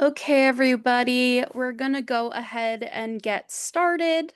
Okay, everybody, we're gonna go ahead and get started.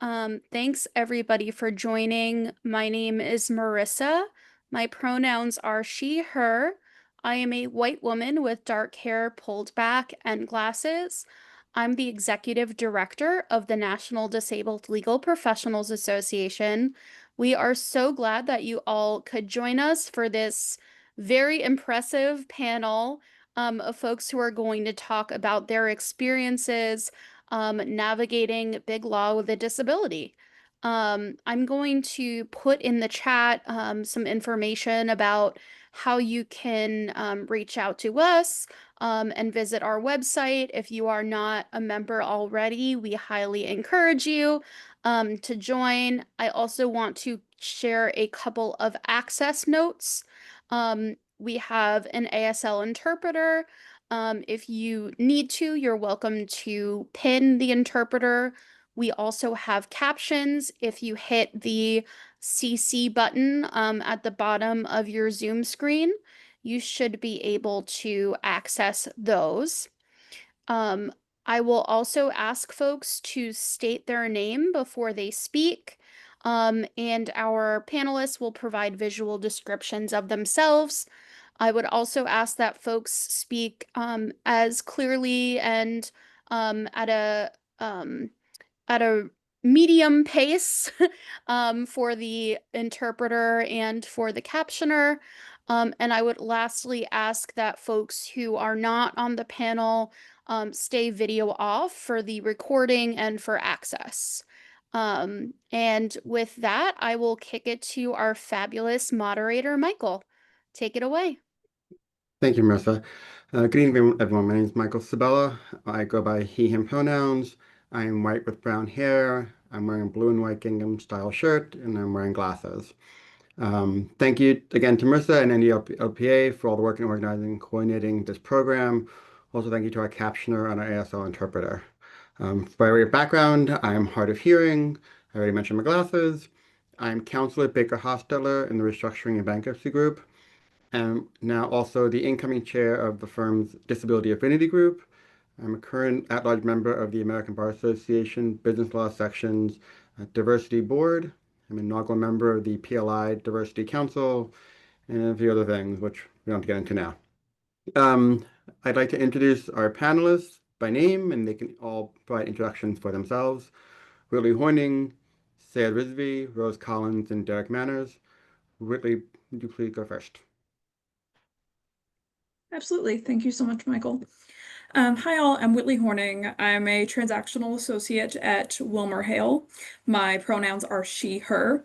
Thanks everybody for joining. My name is Marissa. My pronouns are she, her. I am a white woman with dark hair pulled back and glasses. I'm the executive director of the National Disabled Legal Professionals Association. We are so glad that you all could join us for this very impressive panel of folks who are going to talk about their experiences navigating big law with a disability. I'm going to put in the chat some information about how you can reach out to us and visit our website. If you are not a member already, we highly encourage you to join. I also want to share a couple of access notes. We have an ASL interpreter. If you need to, you're welcome to pin the interpreter. We also have captions. If you hit the CC button at the bottom of your Zoom screen, you should be able to access those. Um, I will also ask folks to state their name before they speak, and our panelists will provide visual descriptions of themselves. I would also ask that folks speak as clearly and at a medium pace for the interpreter and for the captioner. And I would lastly ask that folks who are not on the panel stay video off for the recording and for access. And with that, I will kick it to our fabulous moderator, Michael. Take it away. Thank you, Marissa. Good evening, everyone. My name is Michael Sabella. I go by he, him pronouns. I am white with brown hair. I'm wearing a blue and white gingham style shirt, and I'm wearing glasses. Thank you again to Marissa and NDLPA for all the work in organizing and coordinating this program. Also, thank you to our captioner and our ASL interpreter. By way of background, I'm hard of hearing. I already mentioned my glasses. I'm counsel at BakerHostetler in the Restructuring and Bankruptcy Group, and now also the incoming chair of the firm's Disability Affinity Group. I'm a current at-large member of the American Bar Association Business Law Section's Diversity Board. I'm an inaugural member of the PLI Diversity Council, and a few other things, which we don't have to get into now. I'd like to introduce our panelists by name, and they can all provide introductions for themselves. Whitley Horning, Syed Rizvi, Rose Collins, and Derek Manners. Whitley, would you please go first? Absolutely. Thank you so much, Michael. Hi all, I'm Whitley Horning. I'm a transactional associate at WilmerHale. My pronouns are she, her.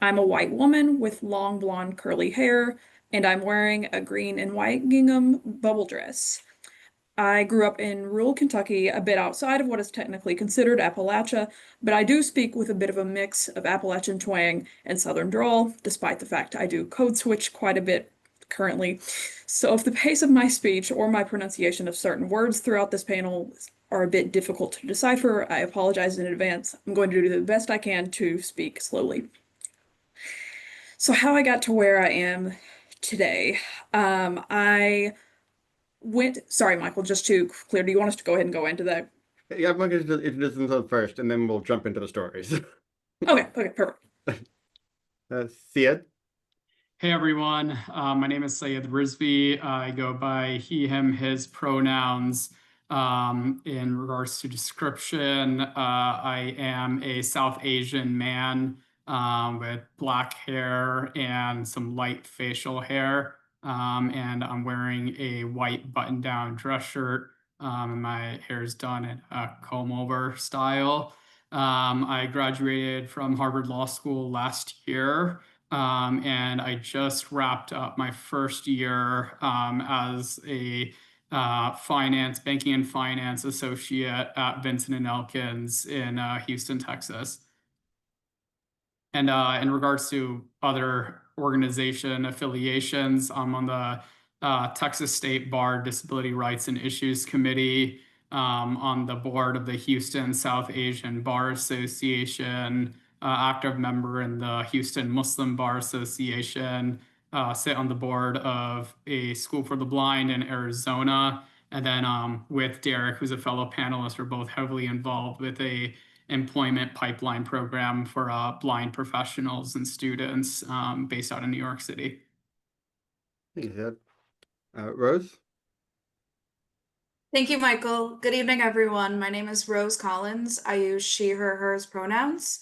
I'm a white woman with long blonde curly hair, and I'm wearing a green and white gingham bubble dress. I grew up in rural Kentucky, a bit outside of what is technically considered Appalachia, but I do speak with a bit of a mix of Appalachian twang and Southern drawl, despite the fact I do code switch quite a bit currently. So if the pace of my speech or my pronunciation of certain words throughout this panel are a bit difficult to decipher, I apologize in advance. I'm going to do the best I can to speak slowly. So how I got to where I am today. I went, sorry, Michael, just to clear, do you want us to go ahead and go into that? Yeah, I'm going to introduce themselves first, and then we'll jump into the stories. Okay, perfect. Syed? Hey everyone, my name is Syed Rizvi. I go by he, him, his pronouns. In regards to description, I am a South Asian man with black hair and some light facial hair. And I'm wearing a white button-down dress shirt. My hair is done in a comb-over style. I graduated from Harvard Law School last year. And I just wrapped up my first year as a banking and finance associate at Vinson and Elkins in Houston, Texas. And in regards to other organization affiliations, I'm on the Texas State Bar Disability Rights and Issues Committee, on the board of the Houston South Asian Bar Association, active member in the Houston Muslim Bar Association, sit on the board of a School for the Blind in Arizona, And then with Derek, who's a fellow panelist, we're both heavily involved with a employment pipeline program for blind professionals and students based out of New York City. Thank you, Syed. Rose? Thank you, Michael. Good evening, everyone. My name is Rose Collins. I use she, her, hers pronouns.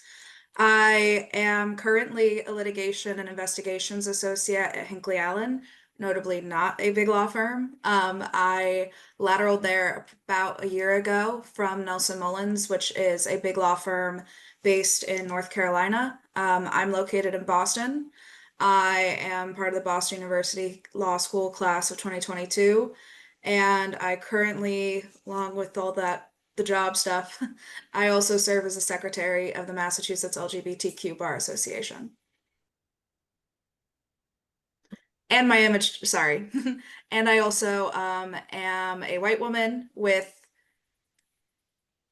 I am currently a litigation and investigations associate at Hinckley Allen, notably not a big law firm. I lateraled there about a year ago from Nelson Mullins, which is a big law firm based in North Carolina. I'm located in Boston. I am part of the Boston University Law School class of 2022. And I currently, along with all that, the job stuff, I also serve as the secretary of the Massachusetts LGBTQ Bar Association. And my image, sorry. And I also am a white woman with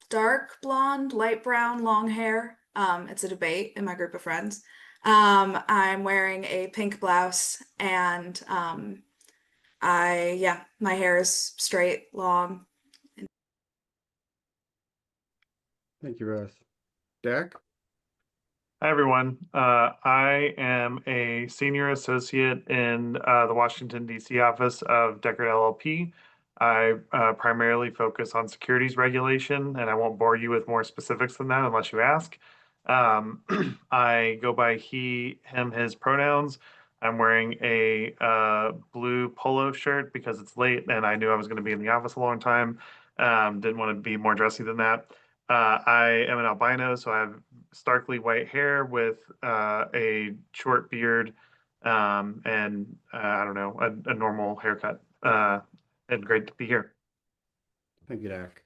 dark blonde, light brown, long hair. It's a debate in my group of friends. I'm wearing a pink blouse and my hair is straight, long. Thank you, Rose. Derek? Hi, everyone. I am a senior associate in the Washington, D.C. office of Dechert LLP. I primarily focus on securities regulation, and I won't bore you with more specifics than that unless you ask. I go by he, him, his pronouns. I'm wearing a blue polo shirt because it's late and I knew I was going to be in the office a long time. Didn't want to be more dressy than that. I am an albino, so I have starkly white hair with a short beard and I don't know, a normal haircut. And great to be here. Thank you, Derek.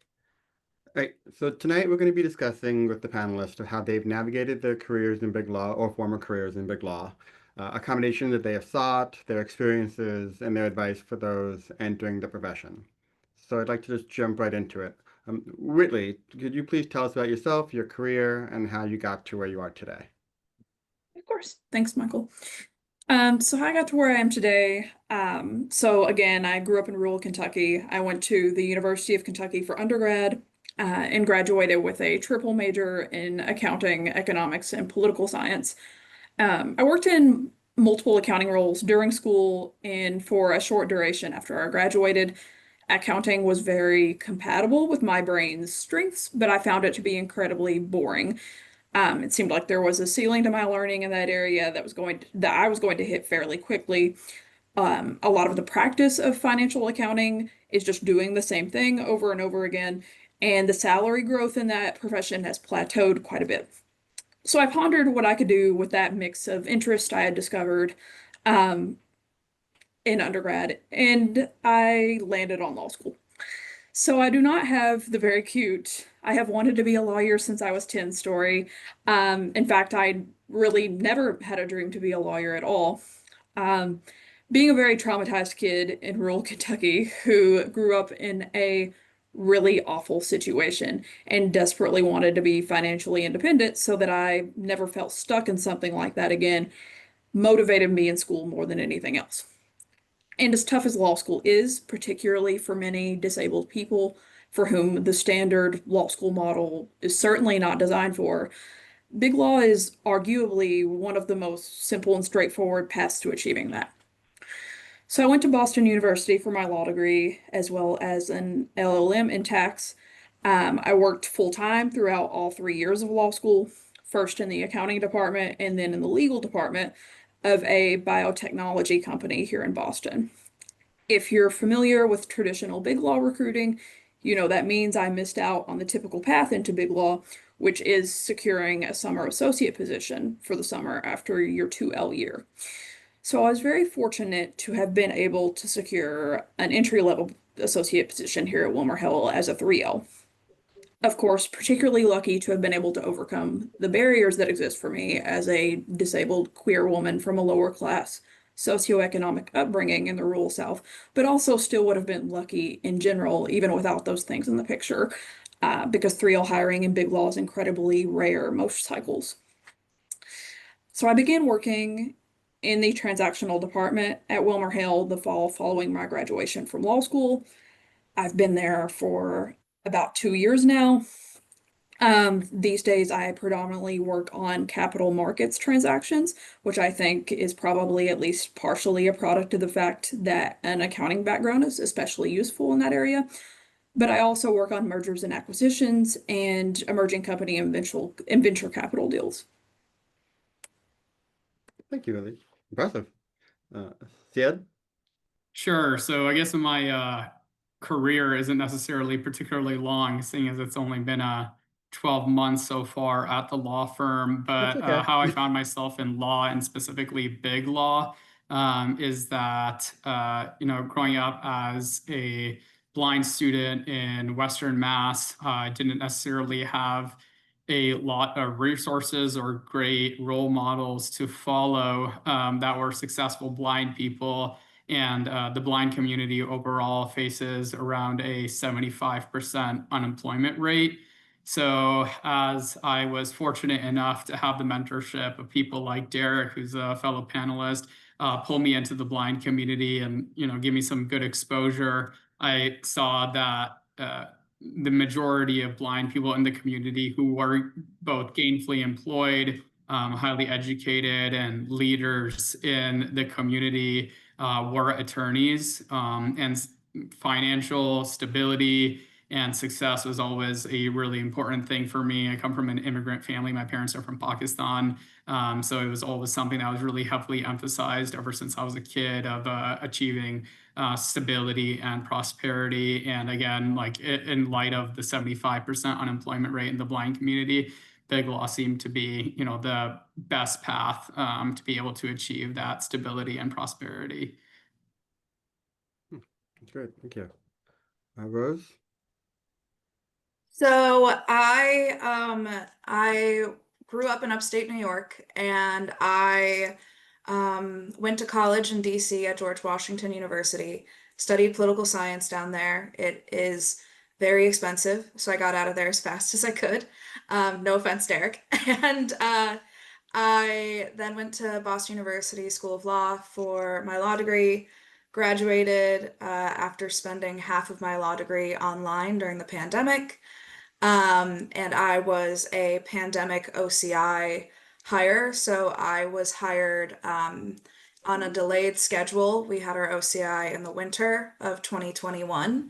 All right, so tonight we're going to be discussing with the panelists how they've navigated their careers in big law or former careers in big law, a combination that they have sought, their experiences, and their advice for those entering the profession. So I'd like to just jump right into it. Whitley, could you please tell us about yourself, your career, and how you got to where you are today? Of course. Thanks, Michael. So how I got to where I am today. So again, I grew up in rural Kentucky. I went to the University of Kentucky for undergrad, and graduated with a triple major in accounting, economics, and political science. I worked in multiple accounting roles during school and for a short duration after I graduated. Accounting was very compatible with my brain's strengths, but I found it to be incredibly boring. It seemed like there was a ceiling to my learning in that area that I was going to hit fairly quickly. A lot of the practice of financial accounting is just doing the same thing over and over again, and the salary growth in that profession has plateaued quite a bit. So I pondered what I could do with that mix of interest I had discovered in undergrad, and I landed on law school. So I do not have the very cute, I have wanted to be a lawyer since I was 10 story. In fact, I really never had a dream to be a lawyer at all. Um, Being a very traumatized kid in rural Kentucky who grew up in a really awful situation and desperately wanted to be financially independent so that I never felt stuck in something like that again, motivated me in school more than anything else. And as tough as law school is, particularly for many disabled people for whom the standard law school model is certainly not designed for, big law is arguably one of the most simple and straightforward paths to achieving that. So I went to Boston University for my law degree, as well as an LLM in tax. I worked full time throughout all 3 years of law school, first in the accounting department and then in the legal department of a biotechnology company here in Boston. If you're familiar with traditional big law recruiting, you know that means I missed out on the typical path into big law, which is securing a summer associate position for the summer after your 2L year. So I was very fortunate to have been able to secure an entry-level associate position here at WilmerHale as a 3L. Of course, particularly lucky to have been able to overcome the barriers that exist for me as a disabled queer woman from a lower class socioeconomic upbringing in the rural South, but also still would have been lucky in general, even without those things in the picture, because 3L hiring in big law is incredibly rare most cycles. So I began working in the transactional department at WilmerHale the fall following my graduation from law school. I've been there for about 2 years now. These days, I predominantly work on capital markets transactions, which I think is probably at least partially a product of the fact that an accounting background is especially useful in that area. But I also work on mergers and acquisitions and emerging company and venture capital deals. Thank you, Lily. Impressive. Syed? Sure. So I guess my career isn't necessarily particularly long, seeing as it's only been 12 months so far at the law firm. That's But okay. how I found myself in law, and specifically big law, is that growing up as a blind student in Western Mass, I didn't necessarily have a lot of resources or great role models to follow that were successful blind people. And the blind community overall faces around a 75% unemployment rate. So, as I was fortunate enough to have the mentorship of people like Derek, who's a fellow panelist, pull me into the blind community and give me some good exposure, I saw that the majority of blind people in the community who were both gainfully employed, highly educated, and leaders in the community were attorneys, and financial stability and success was always a really important thing for me. I come from an immigrant family. My parents are from Pakistan. So it was always something that was really heavily emphasized ever since I was a kid, of achieving stability and prosperity. And again, like in light of the 75% unemployment rate in the blind community, big law seemed to be, the best path to be able to achieve that stability and prosperity. That's great. Thank you. Rose? So I grew up in upstate New York, and I went to college in DC at George Washington University, studied political science down there. It is very expensive, so I got out of there as fast as I could. No offense, Derek. And I then went to Boston University School of Law for my law degree, graduated after spending half of my law degree online during the pandemic. And I was a pandemic OCI hire, so I was hired on a delayed schedule. We had our OCI in the winter of 2021,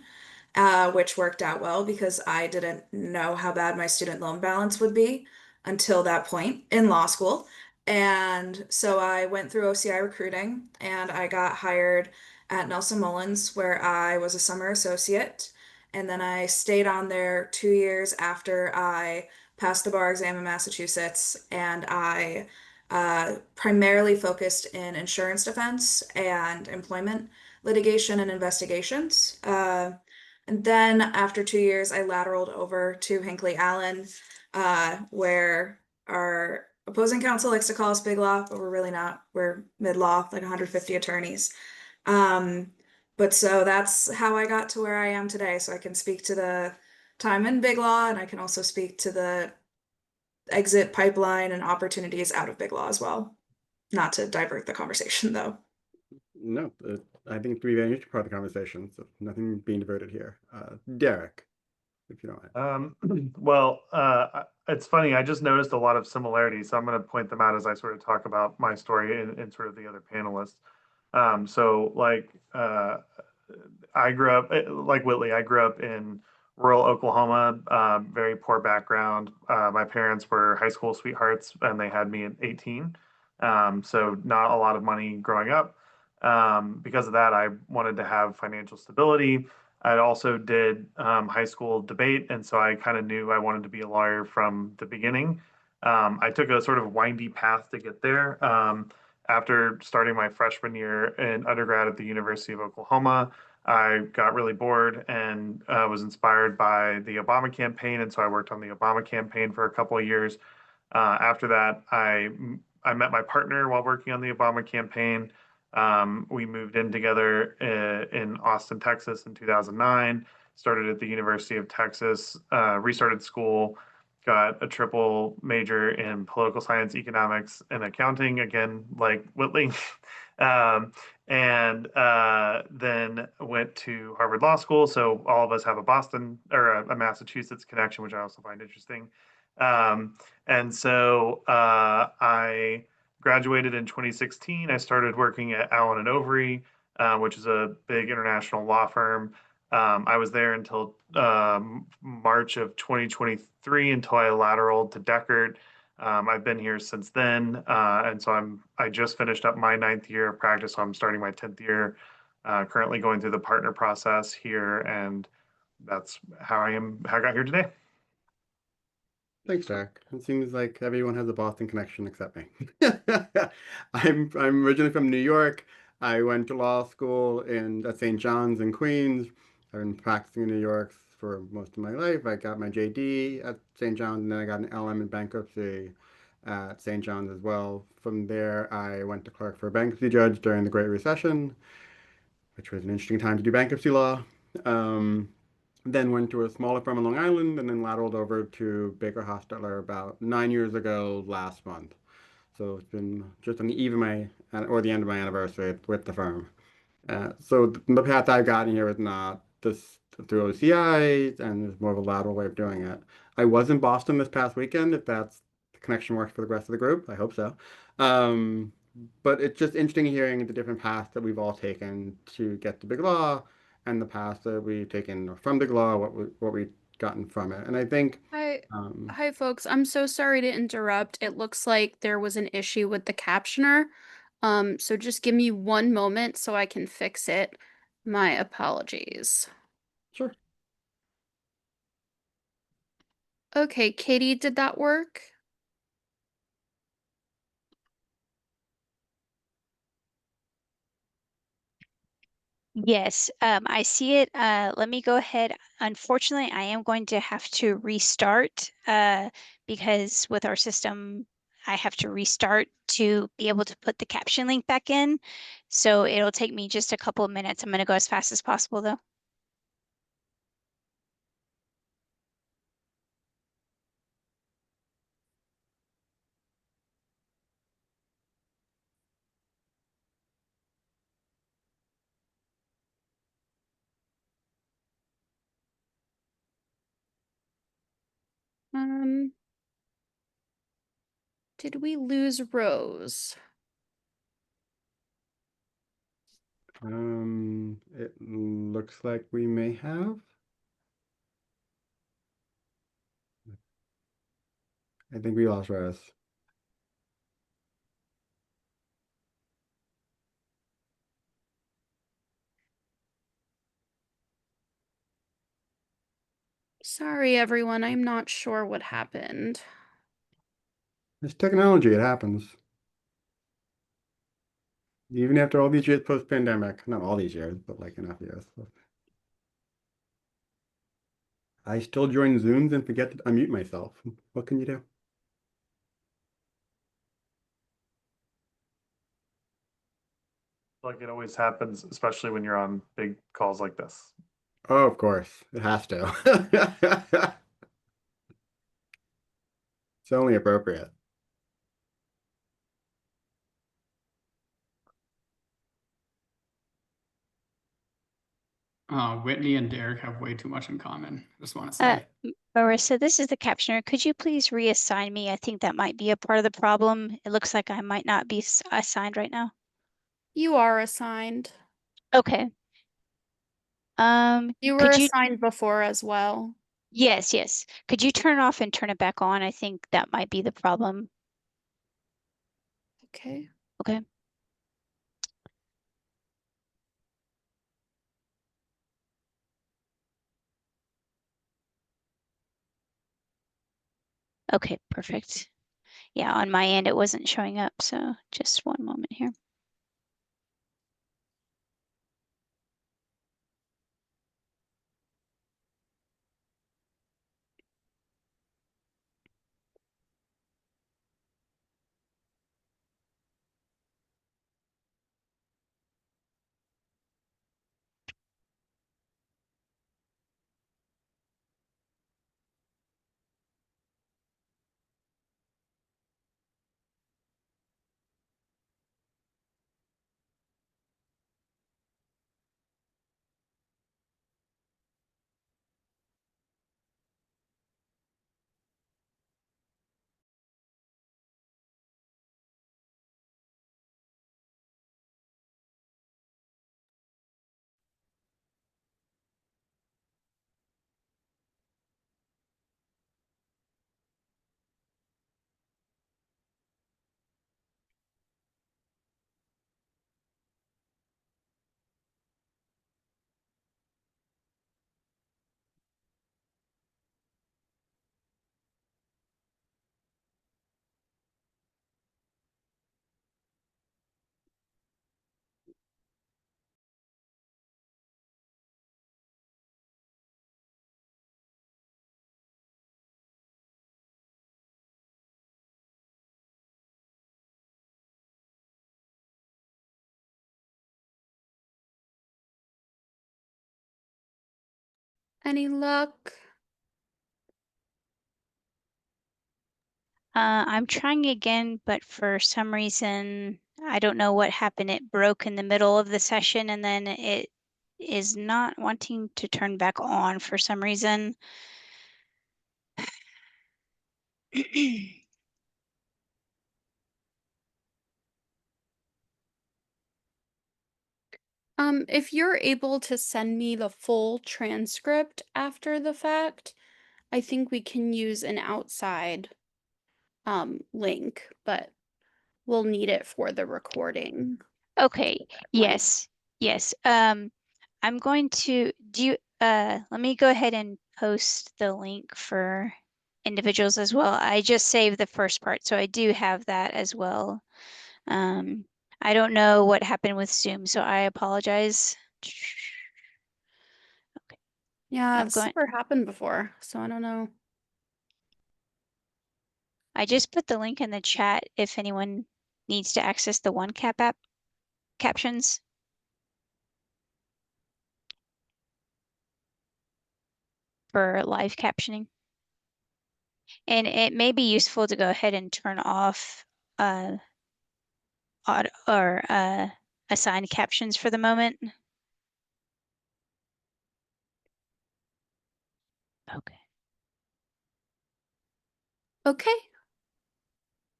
which worked out well because I didn't know how bad my student loan balance would be until that point in law school. And so I went through OCI recruiting and I got hired at Nelson Mullins, where I was a summer associate. And then I stayed on there 2 years after I passed the bar exam in Massachusetts. And I primarily focused in insurance defense and employment litigation and investigations. And then after 2 years, I lateraled over to Hinckley Allen, where our opposing counsel likes to call us big law, but we're really not. We're mid law, like 150 attorneys. But so that's how I got to where I am today. So I can speak to the time in big law, and I can also speak to the exit pipeline and opportunities out of big law as well. Not to divert the conversation, though. No, I think it's a very interesting part of the conversation, so nothing being diverted here. Derek, if you don't mind. Well, it's funny. I just noticed a lot of similarities, so I'm going to point them out as I sort of talk about my story and sort of the other panelists. So, like, I grew up, like Whitley, I grew up in rural Oklahoma, very poor background. My parents were high school sweethearts, and they had me at 18. So not a lot of money growing up. Because of that, I wanted to have financial stability. I also did high school debate, and so I kind of knew I wanted to be a lawyer from the beginning. I took a sort of windy path to get there. After starting my freshman year in undergrad at the University of Oklahoma, I got really bored and was inspired by the Obama campaign, and so I worked on the Obama campaign for a couple of years. After that, I met my partner while working on the Obama campaign. We moved in together in Austin, Texas in 2009, started at the University of Texas, restarted school, got a triple major in political science, economics, and accounting, again, like Whitley. and then went to Harvard Law School. So all of us have a Boston or a Massachusetts connection, which I also find interesting. And so I graduated in 2016. I started working at Allen and Overy, which is a big international law firm. I was there until March of 2023 until I lateraled to Dechert. I've been here since then, and so I just finished up my 9th year of practice, so I'm starting my 10th year. Currently going through the partner process here, and that's how how I got here today. Thanks, Jack. It seems like everyone has a Boston connection except me. I'm originally from New York. I went to law school at St. John's in Queens. I've been practicing in New York for most of my life. I got my JD at St. John's, and then I got an LM in bankruptcy at St. John's as well. From there, I went to clerk for a bankruptcy judge during the Great Recession, which was an interesting time to do bankruptcy law. Um, then went to a smaller firm on Long Island and then lateraled over to BakerHostetler about 9 years ago last month. So it's been just on the eve of or the end of my anniversary with the firm. So the path I've gotten here is not just through OCI, and there's more of a lateral way of doing it. I was in Boston this past weekend, if that's the connection works for the rest of the group. I hope so. Um, but it's just interesting hearing the different paths that we've all taken to get to big law and the paths that we've taken from big law, what we've gotten from it. And I think, Hi, um, hi, folks. I'm so sorry to interrupt. It looks like there was an issue with the captioner. So just give me one moment so I can fix it. My apologies. sure. Okay, Katie, did that work? Yes, I see it. Let me go ahead. Unfortunately, I am going to have to restart because with our system, I have to restart to be able to put the caption link back in. So it'll take me just a couple of minutes. I'm going to go as fast as possible, though. Um, did we lose Rose? It looks like we may have. I think we lost Rose. Sorry, everyone. I'm not sure what happened. It's technology, it happens. Even after all these years post-pandemic, not all these years, but like enough years. I still join Zooms and forget to unmute myself. What can you do? Like it always happens, especially when you're on big calls like this. Oh, of course, it has to. It's only appropriate. Whitney and Derek have way too much in common. Just want to Uh, say. Marissa, this is the captioner. Could you please reassign me? I think that might be a part of the problem. It looks like I might not be assigned right now. You are assigned. Okay. You were Could you? assigned before as well. Yes, yes. Could you turn it off and turn it back on? I think that might be the problem. Okay. Okay. Okay, perfect. Yeah, on my end, it wasn't showing up, so just one moment here. Any luck? I'm trying again, but for some reason, I don't know what happened. It broke in the middle of the session and then it is not wanting to turn back on for some reason. If you're able to send me the full transcript after the fact, I think we can use an outside link, but we'll need it for the recording. Okay, One. yes, yes. I'm going to let me go ahead and post the link for individuals as well. I just saved the first part, so I do have that as well. I don't know what happened with Zoom, so I apologize. Okay, Yeah, I'm it's going. never happened before, so I don't know. I just put the link in the chat if anyone needs to access the OneCap app captions. For live captioning. And it may be useful to go ahead and turn off auto or assigned captions for the moment. Okay. Okay.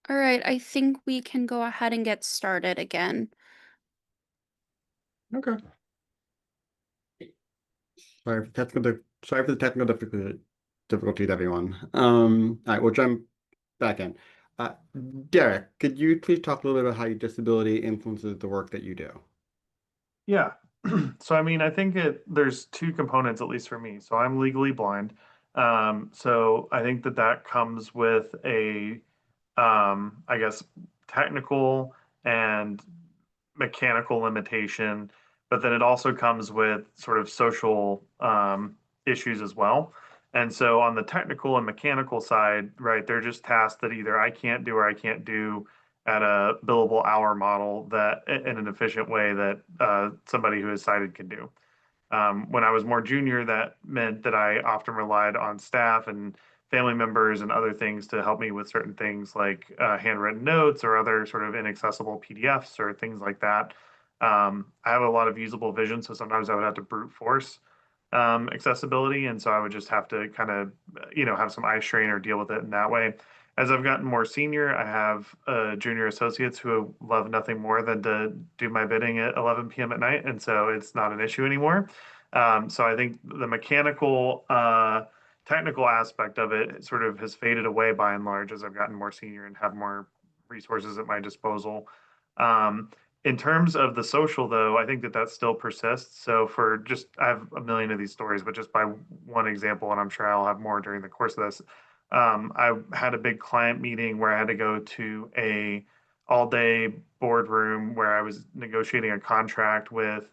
All right, I think we can go ahead and get started again. Okay. Sorry for the technical difficulties, everyone. All right, we'll jump back in. Derek, could you please talk a little bit about how your disability influences the work that you do? Yeah. So I mean, I think there's two components, at least for me. So I'm legally blind. So I think that comes with a, I guess, technical and mechanical limitation, but then it also comes with sort of social issues as well. And so on the technical and mechanical side, right, they're just tasks that either I can't do or I can't do at a billable hour model that in an efficient way that somebody who is sighted can do. When I was more junior, that meant that I often relied on staff and family members and other things to help me with certain things like handwritten notes or other sort of inaccessible PDFs or things like that. I have a lot of usable vision, so sometimes I would have to brute force accessibility, and so I would just have to kind of, have some eye strain or deal with it in that way. As I've gotten more senior, I have junior associates who love nothing more than to do my bidding at 11 p.m. at night, and so it's not an issue anymore. So I think the mechanical, technical aspect of it sort of has faded away by and large as I've gotten more senior and have more resources at my disposal. Um, in terms of the social, though, I think that still persists. So for just, I have a million of these stories, but just by one example, and I'm sure I'll have more during the course of this. I had a big client meeting where I had to go to a all-day boardroom where I was negotiating a contract with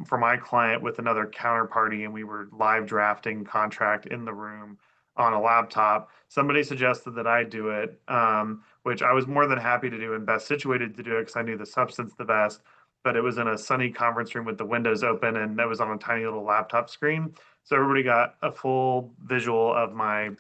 for my client with another counterparty, and we were live drafting contract in the room on a laptop. Somebody suggested that I do it, which I was more than happy to do and best situated to do it because I knew the substance the best. But it was in a sunny conference room with the windows open, and that was on a tiny little laptop screen. So everybody got a full visual of my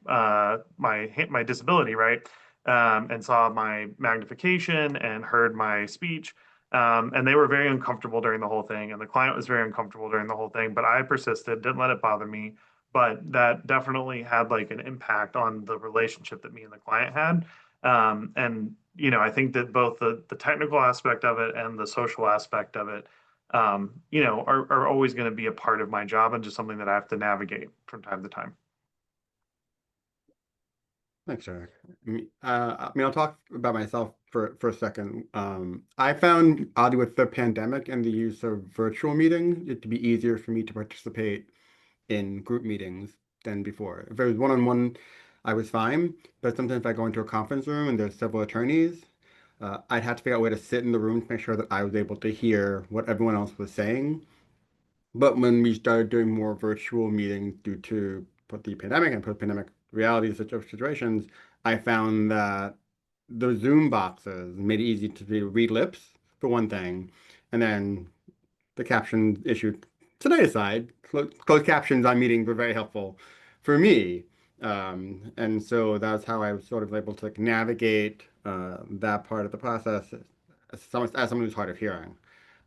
disability, right? And saw my magnification and heard my speech. And they were very uncomfortable during the whole thing, and the client was very uncomfortable during the whole thing. But I persisted, didn't let it bother me. But that definitely had like an impact on the relationship that me and the client had. And I think that both the technical aspect of it and the social aspect of it, are always going to be a part of my job and just something that I have to navigate from time to time. Thanks, Eric. I'll talk about myself for a second. I found, oddly, with the pandemic and the use of virtual meetings, it to be easier for me to participate in group meetings than before. If it was one-on-one, I was fine, but sometimes if I go into a conference room and there's several attorneys, I'd have to figure out a way to sit in the room to make sure that I was able to hear what everyone else was saying. But when we started doing more virtual meetings due to the pandemic and post-pandemic realities of situations, I found that the Zoom boxes made it easy to read lips, for one thing, and then the caption issue tonight aside, closed captions on meetings were very helpful for me. And so that's how I was sort of able to like, navigate that part of the process as someone who's hard of hearing.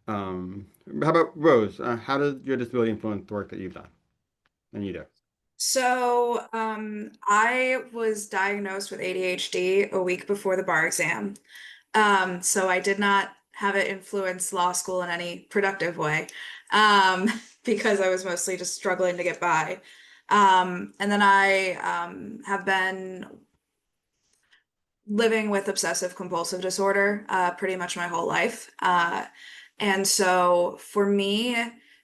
How about Rose? How does your disability influence the work that you've done and you do? So, I was diagnosed with ADHD a week before the bar exam. So I did not have it influence law school in any productive way, because I was mostly just struggling to get by. And then I have been living with obsessive compulsive disorder pretty much my whole life. And so for me,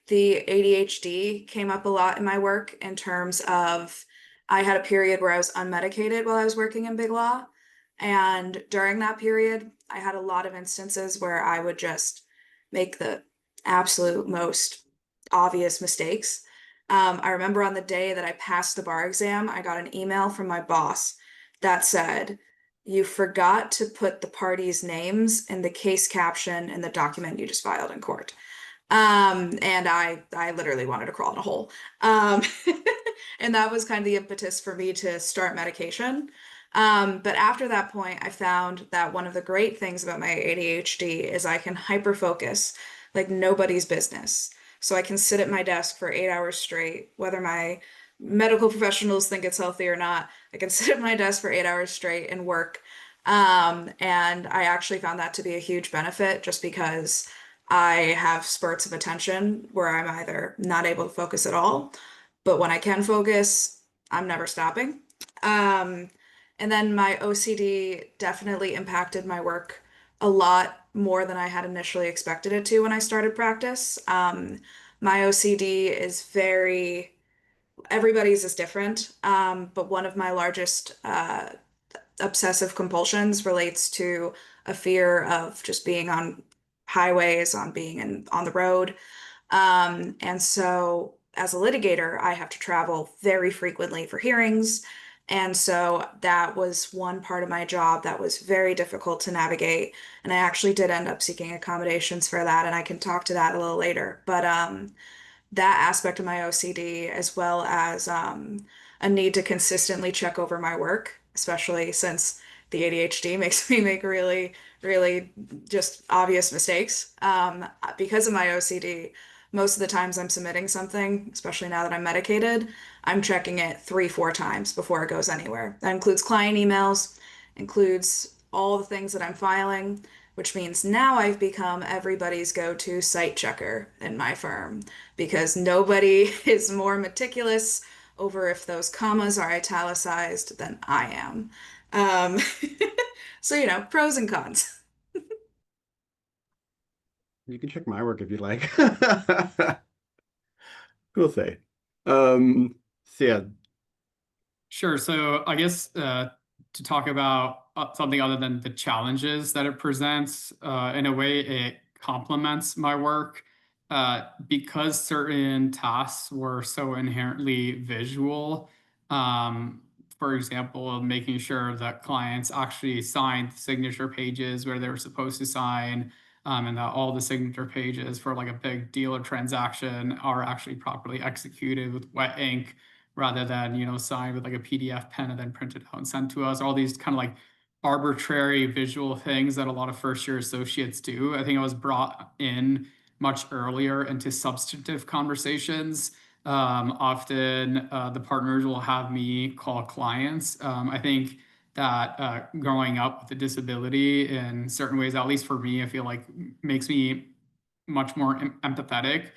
the ADHD came up a lot in my work in terms of I had a period where I was unmedicated while I was working in big law. And during that period, I had a lot of instances where I would just make the absolute most obvious mistakes. I remember on the day that I passed the bar exam, I got an email from my boss that said, "You forgot to put the parties' names in the case caption in the document you just filed in court." And I literally wanted to crawl in a hole. Um, and that was kind of the impetus for me to start medication. But after that point, I found that one of the great things about my ADHD is I can hyper focus like nobody's business. So I can sit at my desk for 8 hours straight, whether my medical professionals think it's healthy or not. I can sit at my desk for 8 hours straight and work. And I actually found that to be a huge benefit just because I have spurts of attention where I'm either not able to focus at all, but when I can focus, I'm never stopping. Um, and then my OCD definitely impacted my work a lot more than I had initially expected it to when I started practice. My OCD is very, everybody's is different, but one of my largest obsessive compulsions relates to a fear of just being on highways, on being on the road. And so as a litigator, I have to travel very frequently for hearings. And so that was one part of my job that was very difficult to navigate. And I actually did end up seeking accommodations for that, and I can talk to that a little later. But that aspect of my OCD, as well as a need to consistently check over my work, especially since the ADHD makes me make really, really just obvious mistakes. Because of my OCD, most of the times I'm submitting something, especially now that I'm medicated, I'm checking it 3, 4 times before it goes anywhere. That includes client emails, includes all the things that I'm filing, which means now I've become everybody's go-to site checker in my firm because nobody is more meticulous over if those commas are italicized than I am. Um, so, pros and cons. You can check my work if you like. We'll say. Syed. Sure. So I guess to talk about something other than the challenges that it presents, in a way, it complements my work because certain tasks were so inherently visual. For example, making sure that clients actually signed signature pages where they were supposed to sign, and that all the signature pages for like a big deal or transaction are actually properly executed with wet ink rather than signed with like a PDF pen and then printed out and sent to us. All these kind of like arbitrary visual things that a lot of first year associates do. I think I was brought in much earlier into substantive conversations. Often the partners will have me call clients. I think that growing up with a disability in certain ways, at least for me, I feel like makes me much more empathetic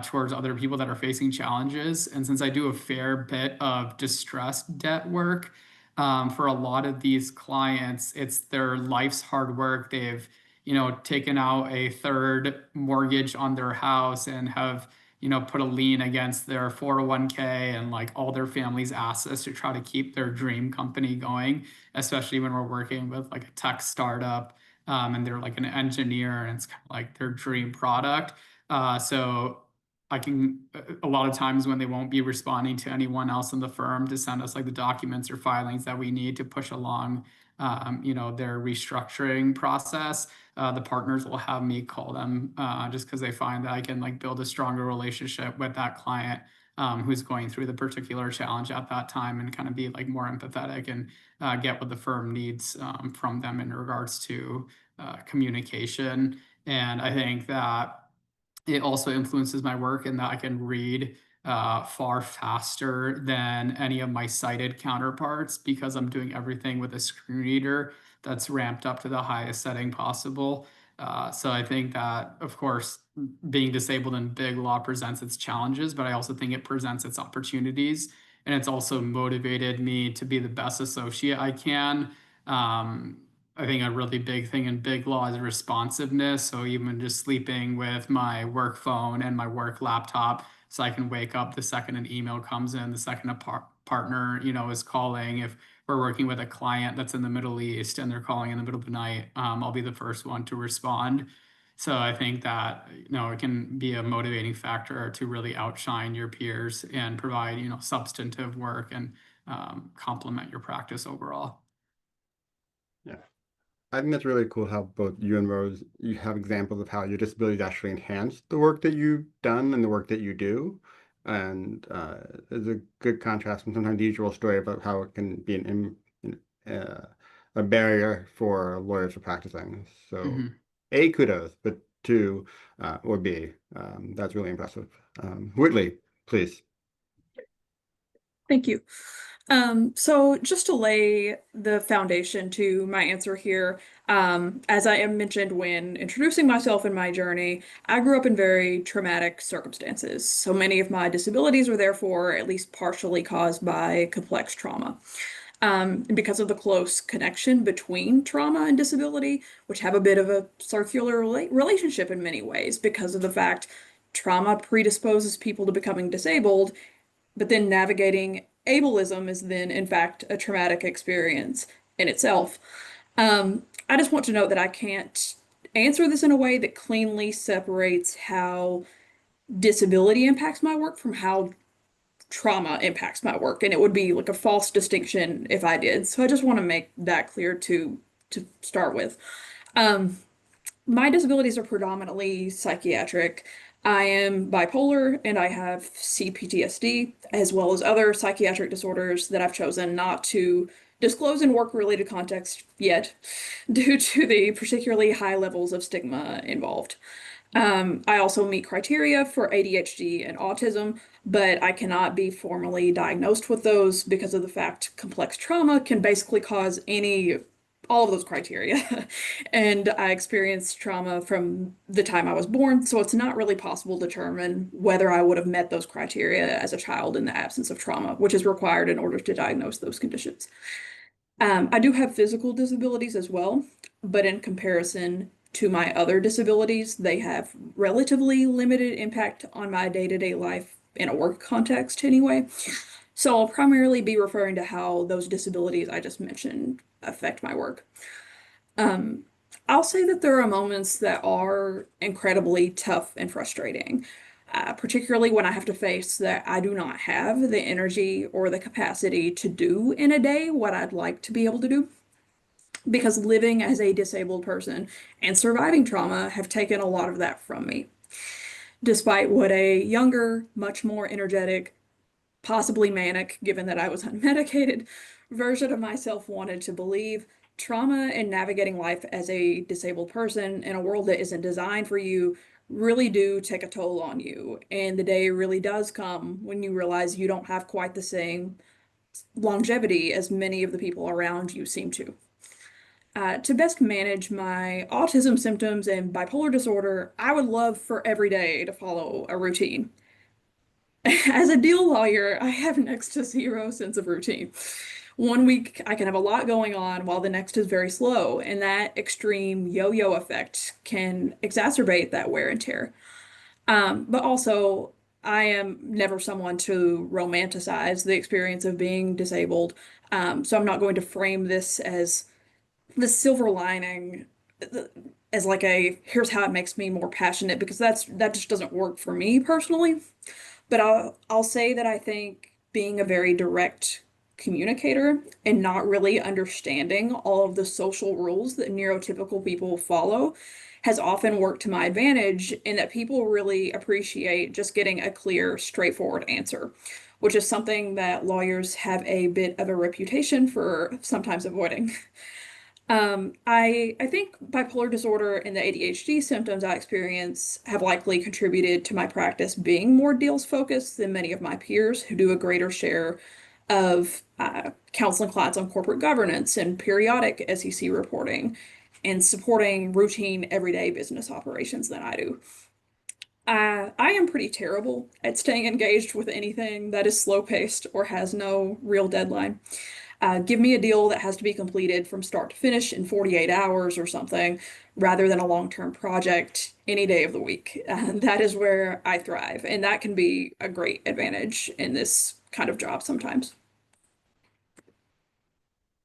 towards other people that are facing challenges. And since I do a fair bit of distressed debt work, for a lot of these clients, it's their life's hard work. They've, taken out a third mortgage on their house and have, put a lien against their 401k and like all their family's assets to try to keep their dream company going, especially when we're working with like a tech startup. And they're like an engineer and it's kind of like their dream product. So I can, a lot of times when they won't be responding to anyone else in the firm to send us like the documents or filings that we need to push along their restructuring process, the partners will have me call them just because they find that I can like build a stronger relationship with that client who's going through the particular challenge at that time, and kind of be like more empathetic and get what the firm needs from them in regards to communication. And I think that it also influences my work in that I can read far faster than any of my cited counterparts because I'm doing everything with a screen reader that's ramped up to the highest setting possible. So I think that, of course, being disabled in big law presents its challenges, but I also think it presents its opportunities. And it's also motivated me to be the best associate I can. I think a really big thing in big law is responsiveness. So even just sleeping with my work phone and my work laptop, so I can wake up the second an email comes in, the second a partner, is calling. If we're working with a client that's in the Middle East and they're calling in the middle of the night, I'll be the first one to respond. So I think that, it can be a motivating factor to really outshine your peers and provide, substantive work and complement your practice overall. Yeah. I think that's really cool how both you and Rose, you have examples of how your disabilities actually enhance the work that you've done and the work that you do. And there's a good contrast from sometimes the usual story about how it can be a barrier for lawyers for practicing. So A, kudos, but two, or B, that's really impressive. Whitley, please. Thank you. So just to lay the foundation to my answer here, as I mentioned when introducing myself and my journey, I grew up in very traumatic circumstances. So many of my disabilities were therefore at least partially caused by complex trauma. Because of the close connection between trauma and disability, which have a bit of a circular relationship in many ways, because of the fact trauma predisposes people to becoming disabled, but then navigating ableism is then, in fact, a traumatic experience in itself. I just want to note that I can't answer this in a way that cleanly separates how disability impacts my work from how trauma impacts my work, and it would be like a false distinction if I did. So I just want to make that clear to start with. My disabilities are predominantly psychiatric. I am bipolar and I have CPTSD, as well as other psychiatric disorders that I've chosen not to disclose in work-related context yet, due to the particularly high levels of stigma involved. I also meet criteria for ADHD and autism, but I cannot be formally diagnosed with those because of the fact complex trauma can basically cause all of those criteria. And I experienced trauma from the time I was born, so it's not really possible to determine whether I would have met those criteria as a child in the absence of trauma, which is required in order to diagnose those conditions. I do have physical disabilities as well, but in comparison to my other disabilities, they have relatively limited impact on my day-to-day life in a work context anyway. So I'll primarily be referring to how those disabilities I just mentioned affect my work. I'll say that there are moments that are incredibly tough and frustrating, particularly when I have to face that I do not have the energy or the capacity to do in a day what I'd like to be able to do. Because living as a disabled person and surviving trauma have taken a lot of that from me. Despite what a younger, much more energetic, possibly manic, given that I was unmedicated, version of myself wanted to believe, trauma and navigating life as a disabled person in a world that isn't designed for you really do take a toll on you. And the day really does come when you realize you don't have quite the same longevity as many of the people around you seem to. To best manage my autism symptoms and bipolar disorder, I would love for every day to follow a routine. As a deal lawyer, I have next to zero sense of routine. One week I can have a lot going on while the next is very slow, and that extreme yo-yo effect can exacerbate that wear and tear. But also, I am never someone to romanticize the experience of being disabled, so I'm not going to frame this as the silver lining as like a here's how it makes me more passionate, because that just doesn't work for me personally. But I'll say that I think being a very direct communicator and not really understanding all of the social rules that neurotypical people follow has often worked to my advantage, in that people really appreciate just getting a clear, straightforward answer, which is something that lawyers have a bit of a reputation for sometimes avoiding. I think bipolar disorder and the ADHD symptoms I experience have likely contributed to my practice being more deals focused than many of my peers who do a greater share of counseling clients on corporate governance and periodic SEC reporting and supporting routine everyday business operations than I do. I am pretty terrible at staying engaged with anything that is slow paced or has no real deadline. Give me a deal that has to be completed from start to finish in 48 hours or something, rather than a long-term project any day of the week. That is where I thrive, and that can be a great advantage in this kind of job sometimes.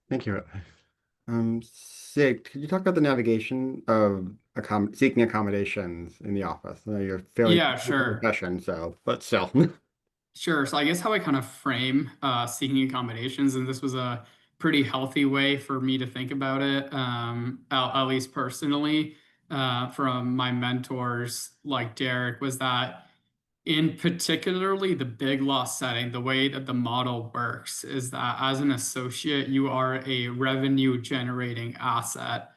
Thank you. Sid, could you talk about the navigation of seeking accommodations in the office? I know you're fairly Yeah, new to the sure. profession, so, but still. Sure. So I guess how I kind of frame seeking accommodations, and this was a pretty healthy way for me to think about it, at least personally, from my mentors like Derek, was that in particularly the big law setting, the way that the model works is that as an associate, you are a revenue generating asset.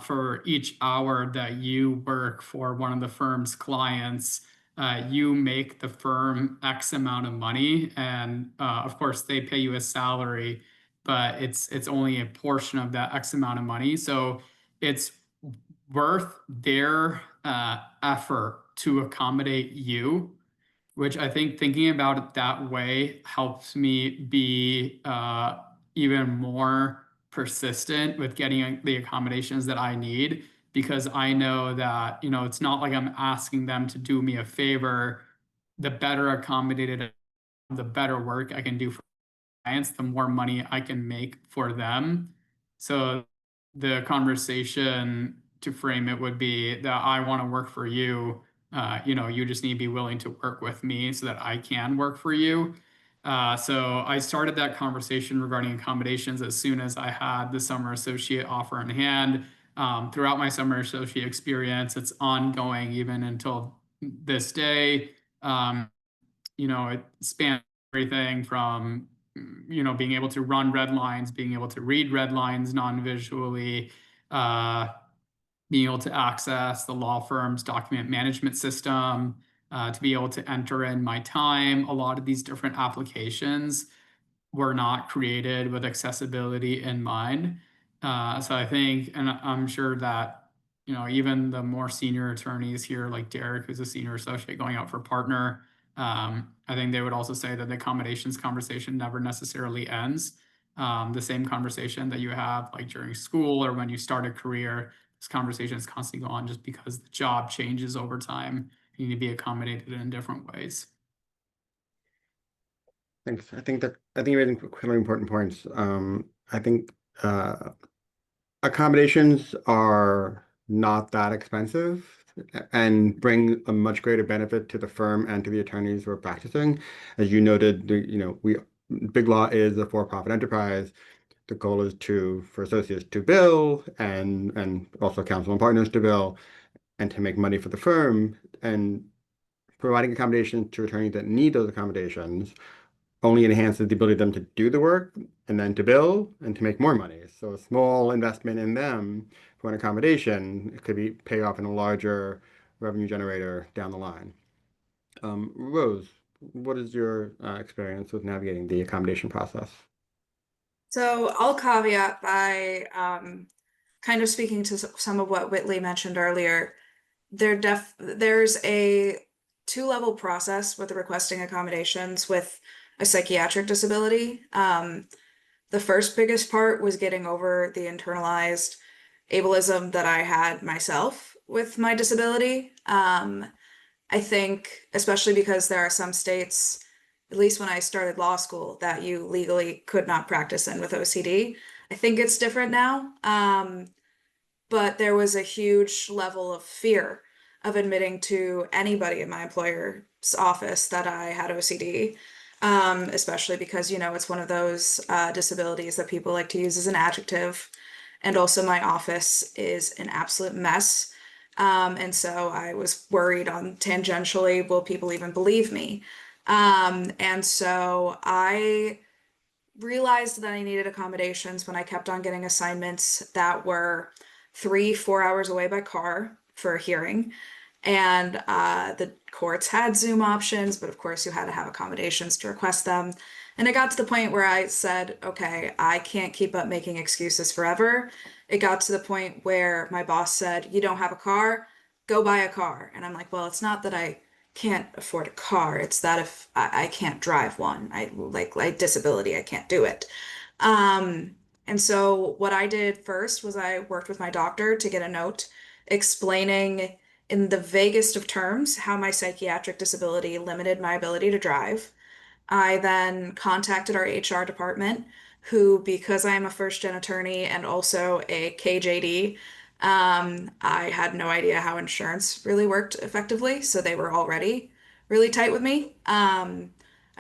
For each hour that you work for one of the firm's clients, you make the firm X amount of money, and of course they pay you a salary, but it's only a portion of that X amount of money. So it's worth their effort to accommodate you, which I think thinking about it that way helps me be even more persistent with getting the accommodations that I need, because I know that, it's not like I'm asking them to do me a favor. The better accommodated, the better work I can do for clients, the more money I can make for them. So the conversation to frame it would be that I want to work for you. You just need to be willing to work with me so that I can work for you. So I started that conversation regarding accommodations as soon as I had the summer associate offer in hand. Throughout my summer associate experience, it's ongoing even until this day. It spans everything from being able to run red lines, being able to read red lines non-visually, uh, being able to access the law firm's document management system, to be able to enter in my time. A lot of these different applications were not created with accessibility in mind. So I think, and I'm sure that, even the more senior attorneys here, like Derek, who's a senior associate going out for partner, I think they would also say that the accommodations conversation never necessarily ends. The same conversation that you have like during school or when you start a career, this conversation is constantly going on just because the job changes over time. You need to be accommodated in different ways. Thanks. I think you made really important points. I think accommodations are not that expensive and bring a much greater benefit to the firm and to the attorneys who are practicing. As you noted, Big Law is a for-profit enterprise. The goal is for associates to bill and also counsel and partners to bill and to make money for the firm. And providing accommodations to attorneys that need those accommodations only enhances the ability of them to do the work and then to bill and to make more money. So a small investment in them for an accommodation could pay off in a larger revenue generator down the line. Rose, what is your experience with navigating the accommodation process? So I'll caveat by kind of speaking to some of what Whitley mentioned earlier. There's a two-level process with requesting accommodations with a psychiatric disability. The first biggest part was getting over the internalized ableism that I had myself with my disability. I think, especially because there are some states, at least when I started law school, that you legally could not practice in with OCD. I think it's different now. But there was a huge level of fear of admitting to anybody in my employer's office that I had OCD. especially because, it's one of those disabilities that people like to use as an adjective. And also, my office is an absolute mess. And so I was worried on tangentially, will people even believe me? And so I realized that I needed accommodations when I kept on getting assignments that were 3, 4 hours away by car for a hearing. And the courts had Zoom options, but of course you had to have accommodations to request them. And it got to the point where I said, okay, I can't keep up making excuses forever. It got to the point where my boss said, you don't have a car, go buy a car. And I'm like, well, it's not that I can't afford a car. It's that if I can't drive one, I like disability, I can't do it. And so what I did first was I worked with my doctor to get a note explaining in the vaguest of terms how my psychiatric disability limited my ability to drive. I then contacted our HR department, who, because I am a first gen attorney and also a KJD, I had no idea how insurance really worked effectively. So they were already really tight with me. I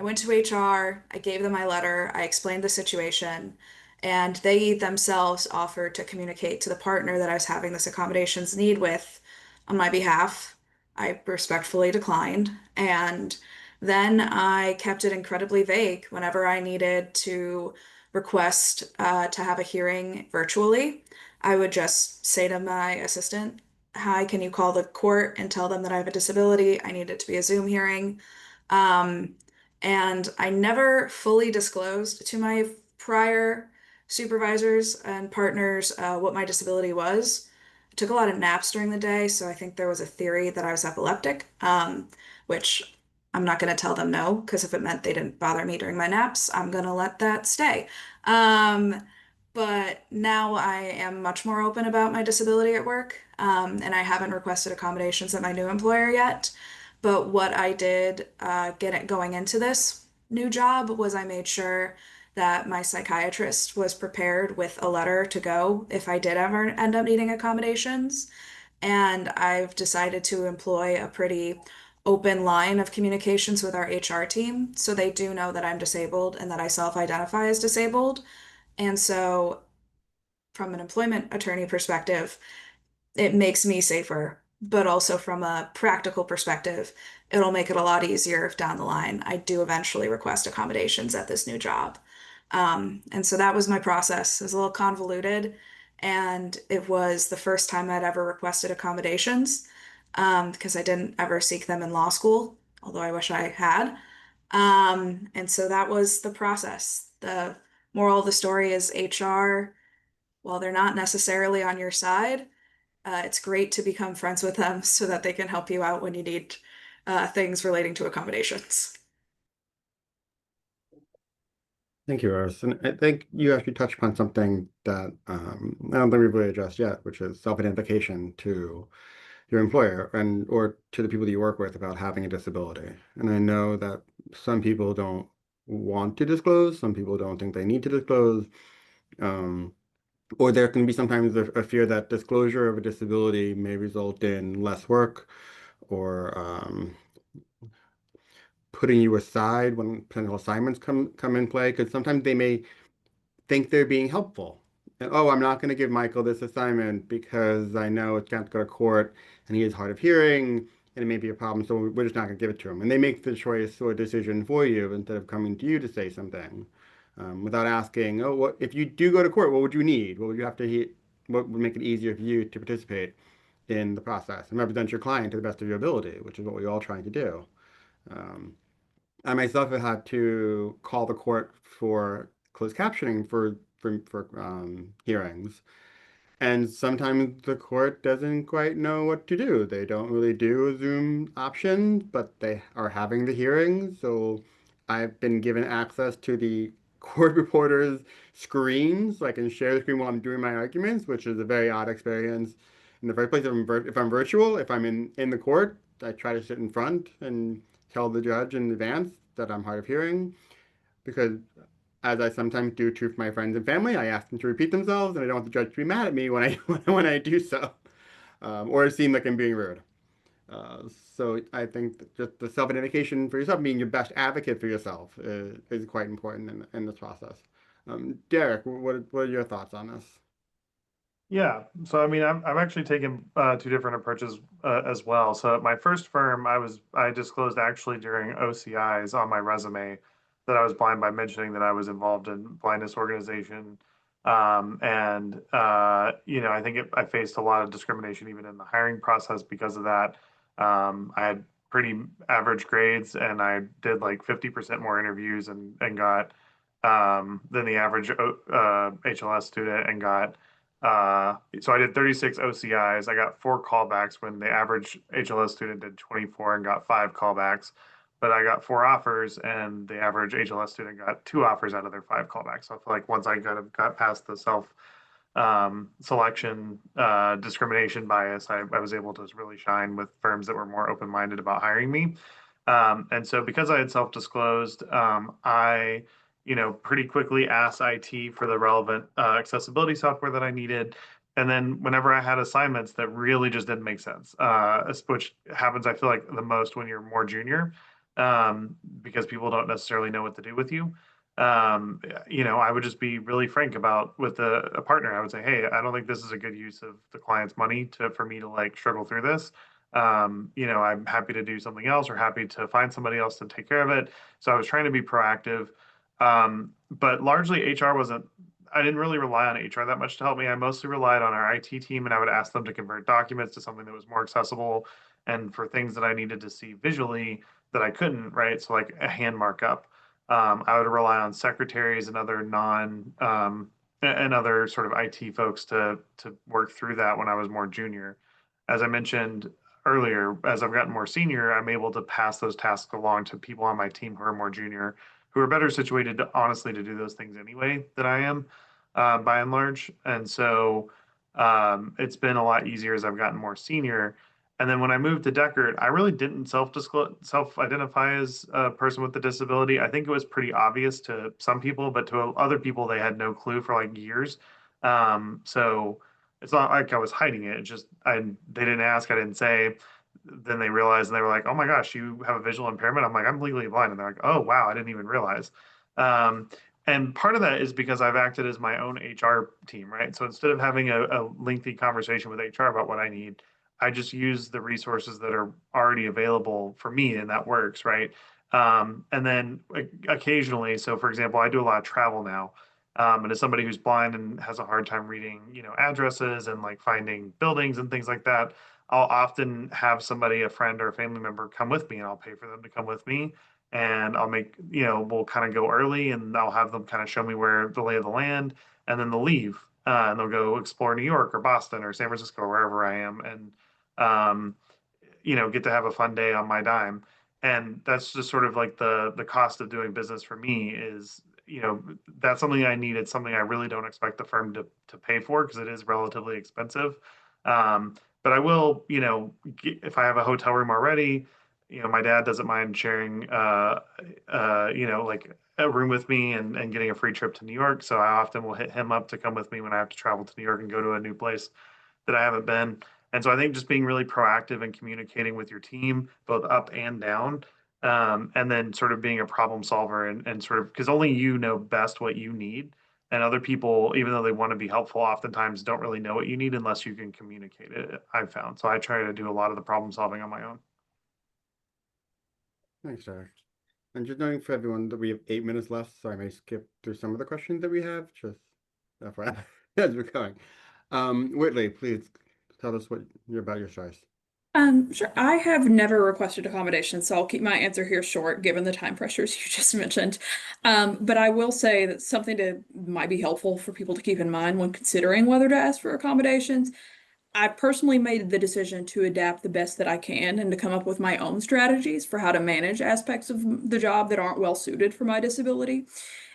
went to HR, I gave them my letter, I explained the situation, and they themselves offered to communicate to the partner that I was having this accommodations need with on my behalf. I respectfully declined. And then I kept it incredibly vague whenever I needed to request to have a hearing virtually. I would just say to my assistant, hi, can you call the court and tell them that I have a disability? I need it to be a Zoom hearing. Um, and I never fully disclosed to my prior supervisors and partners what my disability was. I took a lot of naps during the day, so I think there was a theory that I was epileptic, which I'm not going to tell them no, because if it meant they didn't bother me during my naps, I'm going to let that stay. But now I am much more open about my disability at work, and I haven't requested accommodations at my new employer yet. But what I did going into this new job was I made sure that my psychiatrist was prepared with a letter to go if I did ever end up needing accommodations. And I've decided to employ a pretty open line of communications with our HR team. So they do know that I'm disabled and that I self-identify as disabled. And so, from an employment attorney perspective, it makes me safer, but also from a practical perspective, it'll make it a lot easier if down the line I do eventually request accommodations at this new job. And so that was my process. It was a little convoluted, and it was the first time I'd ever requested accommodations, because I didn't ever seek them in law school, although I wish I had. And so that was the process. The moral of the story is HR, while they're not necessarily on your side, it's great to become friends with them so that they can help you out when you need things relating to accommodations. Thank you, Rose. And I think you actually touched upon something that I don't think we've really addressed yet, which is self-identification to your employer and or to the people that you work with about having a disability. And I know that some people don't want to disclose, some people don't think they need to disclose, or there can be sometimes a fear that disclosure of a disability may result in less work or putting you aside when potential assignments come in play, because sometimes they may think they're being helpful. And, oh, I'm not going to give Michael this assignment because I know it's going to go to court and he is hard of hearing and it may be a problem, so we're just not going to give it to him. And they make the choice or decision for you instead of coming to you to say something without asking, oh, what if you do go to court, what would you need? What would you have to hear? What would make it easier for you to participate in the process and represent your client to the best of your ability, which is what we're all trying to do. Um, I myself have had to call the court for closed captioning for hearings, and sometimes the court doesn't quite know what to do. They don't really do a Zoom option, but they are having the hearing. So I've been given access to the court reporter's screen so I can share the screen while I'm doing my arguments, which is a very odd experience. In the first place, if I'm virtual, if I'm in the court, I try to sit in front and tell the judge in advance that I'm hard of hearing because as I sometimes do to my friends and family, I ask them to repeat themselves, and I don't want the judge to be mad at me when I when I do so, or it seem like I'm being rude. So I think that just the self-identification for yourself, being your best advocate for yourself, is quite important in this process. Derek, what are your thoughts on this? Yeah, so I mean, I've actually taken two different approaches as well. So at my first firm, I disclosed actually during OCIs on my resume that I was blind by mentioning that I was involved in blindness organization, and you know, I think I faced a lot of discrimination even in the hiring process because of that. I had pretty average grades, and I did like 50% more interviews and got than the average HLS student and got so I did 36 OCIs. I got 4 callbacks when the average HLS student did 24 and got 5 callbacks. But I got 4 offers, and the average HLS student got 2 offers out of their 5 callbacks. So I feel like once I got past the self selection discrimination bias, I was able to really shine with firms that were more open-minded about hiring me. And so because I had self-disclosed, I pretty quickly asked IT for the relevant accessibility software that I needed. And then whenever I had assignments that really just didn't make sense, which happens, I feel like the most when you're more junior, because people don't necessarily know what to do with you. I would just be really frank about with a partner. I would say, hey, I don't think this is a good use of the client's money for me to like struggle through this. I'm happy to do something else or happy to find somebody else to take care of it. So I was trying to be proactive. But largely I didn't really rely on HR that much to help me. I mostly relied on our IT team, and I would ask them to convert documents to something that was more accessible and for things that I needed to see visually that I couldn't, right? So like a hand markup. I would rely on secretaries and other and other sort of IT folks to work through that when I was more junior. As I mentioned earlier, as I've gotten more senior, I'm able to pass those tasks along to people on my team who are more junior, who are better situated to honestly to do those things anyway than I am, by and large. And so it's been a lot easier as I've gotten more senior. And then when I moved to Dechert, I really didn't self-identify as a person with a disability. I think it was pretty obvious to some people, but to other people, they had no clue for like years. So it's not like I was hiding it. It's just they didn't ask, I didn't say. Then they realized and they were like, "Oh my gosh, you have a visual impairment." I'm like, "I'm legally blind," and they're like, "Oh wow, I didn't even realize." Um, and part of that is because I've acted as my own HR team, right? So instead of having a lengthy conversation with HR about what I need, I just use the resources that are already available for me, and that works, right? And then occasionally, so for example, I do a lot of travel now. And as somebody who's blind and has a hard time reading, addresses and like finding buildings and things like that, I'll often have somebody, a friend or a family member, come with me, and I'll pay for them to come with me. And I'll we'll kind of go early, and I'll have them kind of show me where the lay of the land, and then they'll leave, and they'll go explore New York or Boston or San Francisco or wherever I am, and um, get to have a fun day on my dime. And that's just sort of like the cost of doing business for me is, that's something I need. It's something I really don't expect the firm to pay for because it is relatively expensive. But I will, if I have a hotel room already, my dad doesn't mind sharing, like a room with me and getting a free trip to New York. So I often will hit him up to come with me when I have to travel to New York and go to a new place that I haven't been. And so I think just being really proactive and communicating with your team, both up and down, and then sort of being a problem solver and sort of because only you know best what you need. And other people, even though they want to be helpful, oftentimes don't really know what you need unless you can communicate it, I've found. So I try to do a lot of the problem solving on my own. Thanks, Derek. And just knowing for everyone that we have 8 minutes left, so I may skip through some of the questions that we have, just FYI, as we're going. Whitley, please tell us what you're about your choice. Sure. I have never requested accommodations, so I'll keep my answer here short, given the time pressures you just mentioned. But I will say that something that might be helpful for people to keep in mind when considering whether to ask for accommodations. I personally made the decision to adapt the best that I can and to come up with my own strategies for how to manage aspects of the job that aren't well suited for my disability.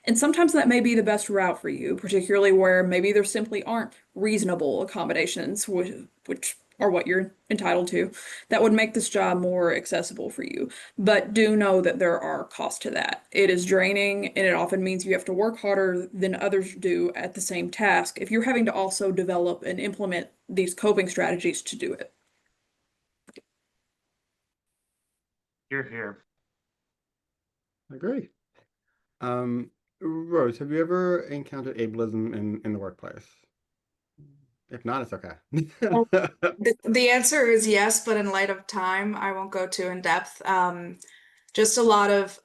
And sometimes that may be the best route for you, particularly where maybe there simply aren't reasonable accommodations, which are what you're entitled to, that would make this job more accessible for you. But do know that there are costs to that. It is draining, and it often means you have to work harder than others do at the same task if you're having to also develop and implement these coping strategies to do it. Here. Agree. Rose, have you ever encountered ableism in the workplace? If not, it's okay. The answer is yes, but in light of time, I won't go too in depth. Just a lot of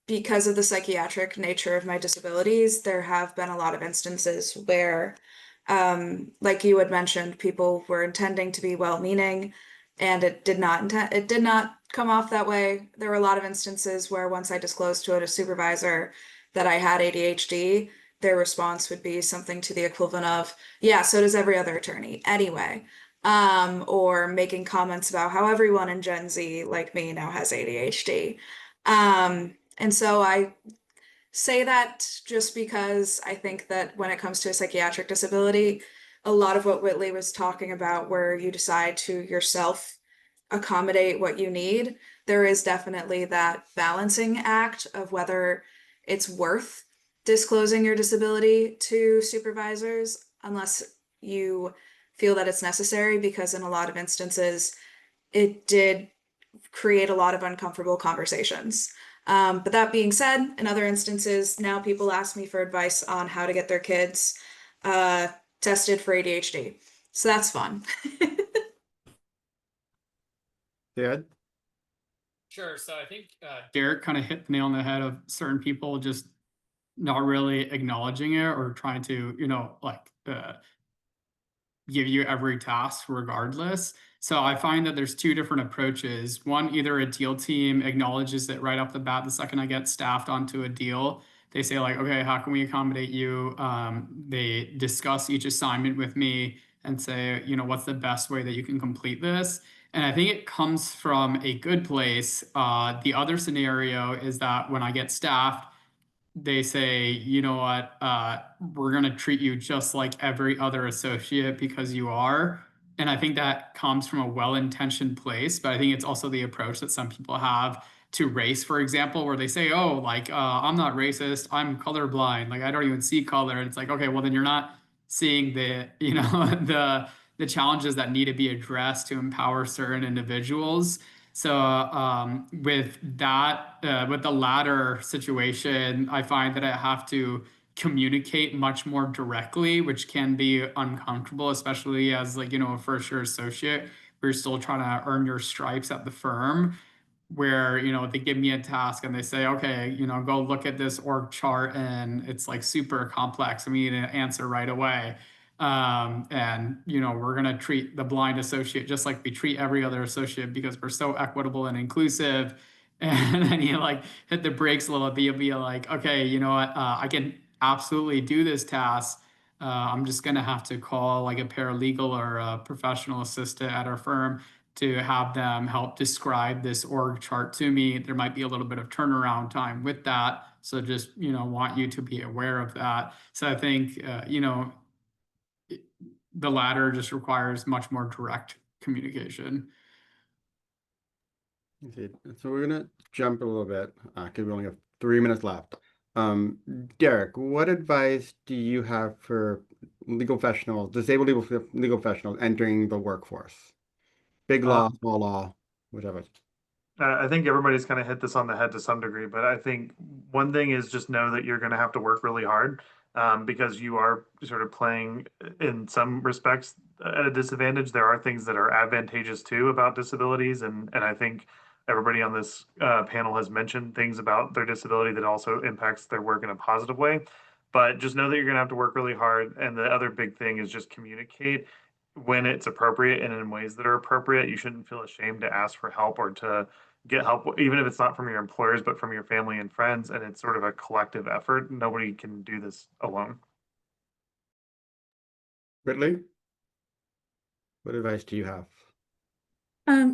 because of the psychiatric nature of my disabilities, there have been a lot of instances where, like you had mentioned, people were intending to be well-meaning, and it did not come off that way. There were a lot of instances where once I disclosed to a supervisor that I had ADHD, their response would be something to the equivalent of, "Yeah, so does every other attorney anyway." Or making comments about how everyone in Gen Z, like me, now has ADHD. And so I say that just because I think that when it comes to a psychiatric disability, a lot of what Whitley was talking about, where you decide to yourself accommodate what you need, there is definitely that balancing act of whether it's worth disclosing your disability to supervisors unless you feel that it's necessary, because in a lot of instances, it did create a lot of uncomfortable conversations. But that being said, in other instances, now people ask me for advice on how to get their kids uh, tested for ADHD. So that's fun. Syed? Sure. So I think Derek kind of hit the nail on the head of certain people just not really acknowledging it or trying to, give you every task regardless. So I find that there's two different approaches. One, either a deal team acknowledges it right off the bat the second I get staffed onto a deal. They say like, okay, how can we accommodate you? They discuss each assignment with me and say, what's the best way that you can complete this? And I think it comes from a good place. The other scenario is that when I get staffed, they say, you know what, we're going to treat you just like every other associate because you are. And I think that comes from a well-intentioned place, but I think it's also the approach that some people have to race, for example, where they say, oh, I'm not racist, I'm colorblind, like I don't even see color. And it's like, okay, well then you're not seeing the, the challenges that need to be addressed to empower certain individuals. So with that, with the latter situation, I find that I have to communicate much more directly, which can be uncomfortable, especially as a first year associate. We're still trying to earn your stripes at the firm, where they give me a task and they say, okay, go look at this org chart and it's like super complex and we need an answer right away. And we're going to treat the blind associate just like we treat every other associate because we're so equitable and inclusive. And then you hit the brakes a little bit. You'll be like, okay, you know what, I can absolutely do this task. I'm just going to have to call like a paralegal or a professional assistant at our firm to have them help describe this org chart to me. There might be a little bit of turnaround time with that. So just, want you to be aware of that. So I think, the latter just requires much more direct communication. So we're gonna jump a little bit because we only have 3 minutes left. Derek, what advice do you have for legal professionals, disabled legal professionals entering the workforce? Big law, small law, whatever. I think everybody's kind of hit this on the head to some degree, but I think one thing is just know that you're going to have to work really hard because you are sort of playing in some respects at a disadvantage. There are things that are advantageous too about disabilities, and I think everybody on this panel has mentioned things about their disability that also impacts their work in a positive way. But just know that you're going to have to work really hard. And the other big thing is just communicate when it's appropriate and in ways that are appropriate. You shouldn't feel ashamed to ask for help or to get help, even if it's not from your employers, but from your family and friends. And it's sort of a collective effort. Nobody can do this alone. Whitley, what advice do you have?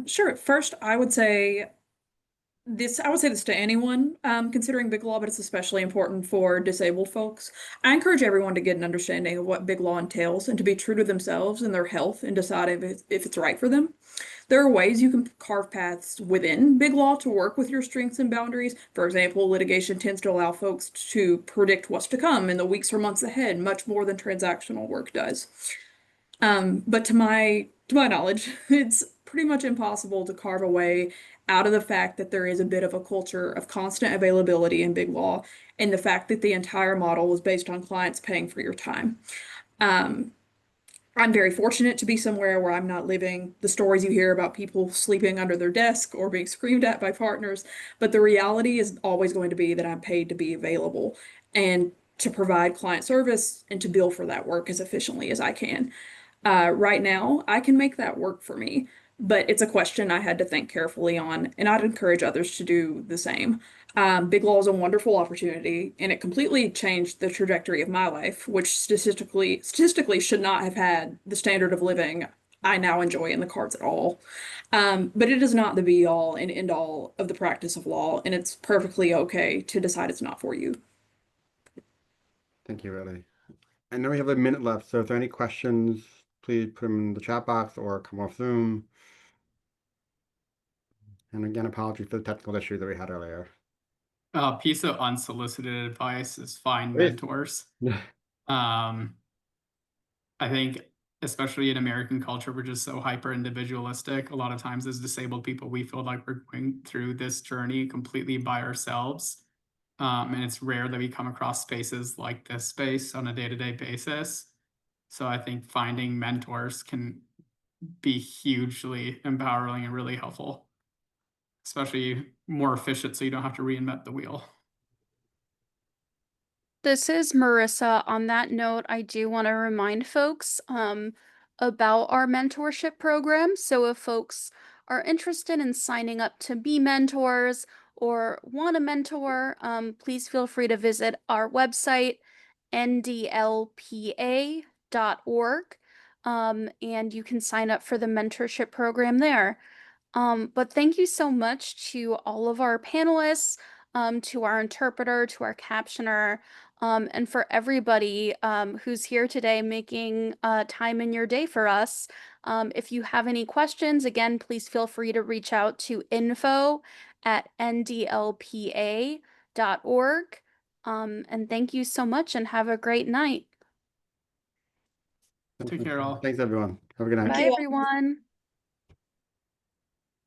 Sure. First, I would say this to anyone considering big law, but it's especially important for disabled folks. I encourage everyone to get an understanding of what big law entails and to be true to themselves and their health and decide if it's right for them. There are ways you can carve paths within big law to work with your strengths and boundaries. For example, litigation tends to allow folks to predict what's to come in the weeks or months ahead, much more than transactional work does. But to my knowledge, it's pretty much impossible to carve away out of the fact that there is a bit of a culture of constant availability in big law and the fact that the entire model was based on clients paying for your time. I'm very fortunate to be somewhere where I'm not living the stories you hear about people sleeping under their desk or being screamed at by partners, but the reality is always going to be that I'm paid to be available and to provide client service and to bill for that work as efficiently as I can. Right now, I can make that work for me, but it's a question I had to think carefully on, and I'd encourage others to do the same. Big law is a wonderful opportunity, and it completely changed the trajectory of my life, which statistically should not have had the standard of living I now enjoy in the cards at all. But it is not the be all and end all of the practice of law, and it's perfectly okay to decide it's not for you. Thank you, Whitley. I know we have a minute left, so if there are any questions, please put them in the chat box or come off Zoom. And again, apologies for the technical issue that we had earlier. A piece of unsolicited advice is find Please. mentors. I think, especially in American culture, we're just so hyper individualistic. A lot of times as disabled people, we feel like we're going through this journey completely by ourselves. And it's rare that we come across spaces like this space on a day-to-day basis. So I think finding mentors can be hugely empowering and really helpful, especially more efficient so you don't have to reinvent the wheel. This is Marissa. On that note, I do want to remind folks about our mentorship program. So if folks are interested in signing up to be mentors or want a mentor, please feel free to visit our website, ndlpa.org, and you can sign up for the mentorship program there. But thank you so much to all of our panelists, to our interpreter, to our captioner, and for everybody who's here today making time in your day for us. If you have any questions, again, please feel free to reach out to info@ndlpa.org. And thank you so much and have a great night. Take care, all. Thanks, everyone. Have a good night. Bye, everyone.